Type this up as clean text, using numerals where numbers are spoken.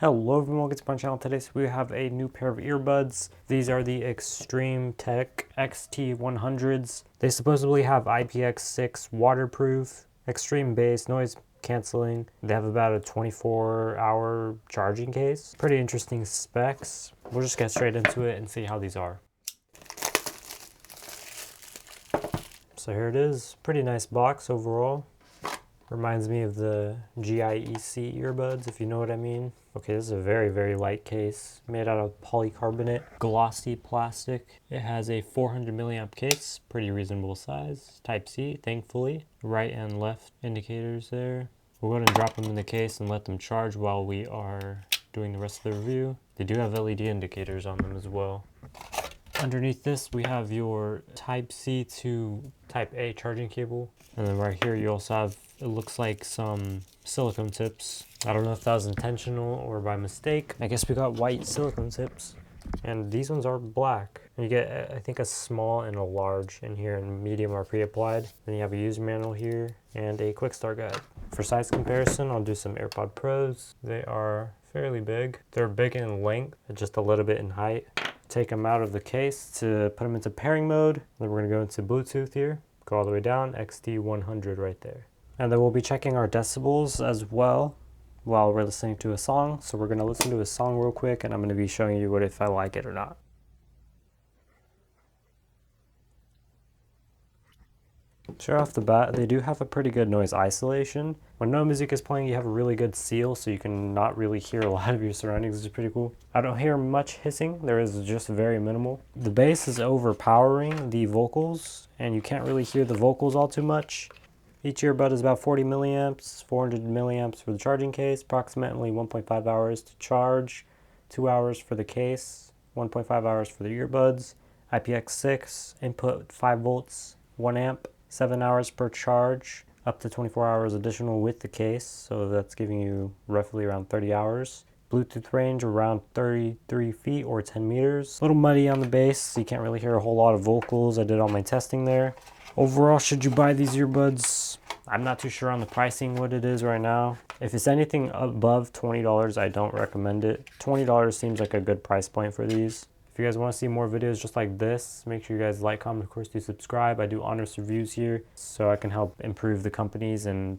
Hello everyone, welcome to my channel. Today we have a new pair of earbuds. These are the Extreme Tech Xt100s. They supposedly have IPX6 waterproof, extreme bass, noise canceling. They have about a 24-hour charging case. Pretty interesting specs. We'll just get straight into it and see how these are. So here it is. Pretty nice box overall. Reminds me of the GIEC earbuds, if you know what I mean. Okay, this is a very light case made out of polycarbonate, glossy plastic. It has a 400 milliamp case, pretty reasonable size. Type C, thankfully. Right and left indicators there. We're going to drop them in the case and let them charge while we are doing the rest of the review. They do have LED indicators on them as well. Underneath this, we have your Type C to Type A charging cable. And then right here, you also have, it looks like some silicone tips. I don't know if that was intentional or by mistake. I guess we got white silicone tips. And these ones are black. And you get, I think, a small and a large in here, and medium are pre-applied. Then you have a user manual here and a quick start guide. For size comparison, I'll do some AirPod Pros. They are fairly big. They're big in length, just a little bit in height. Take them out of the case to put them into pairing mode. Then we're going to go into Bluetooth here. Go all the way down, Xt100 right there. And then we'll be checking our decibels as well while we're listening to a song. So we're going to listen to a song real quick, and I'm going to be showing you if I like it or not. Straight off the bat, they do have a pretty good noise isolation. When no music is playing, you have a really good seal, so you can not really hear a lot of your surroundings, which is pretty cool. I don't hear much hissing. There is just very minimal. The bass is overpowering the vocals, and you can't really hear the vocals all too much. Each earbud is about 40 milliamps, 400 milliamps for the charging case, approximately 1.5 hours to charge, 2 hours for the case, 1.5 hours for the earbuds, IPX6, input 5 volts, 1 amp, 7 hours per charge, up to 24 hours additional with the case, so that's giving you roughly around 30 hours. Bluetooth range around 33 feet or 10 meters. A little muddy on the bass, so you can't really hear a whole lot of vocals. I did all my testing there. Overall, should you buy these earbuds? I'm not too sure on the pricing, what it is right now. If it's anything above $20, I don't recommend it. $20 seems like a good price point for these. If you guys want to see more videos just like this, make sure you guys like, comment, of course, do subscribe. I do honest reviews here so I can help improve the companies and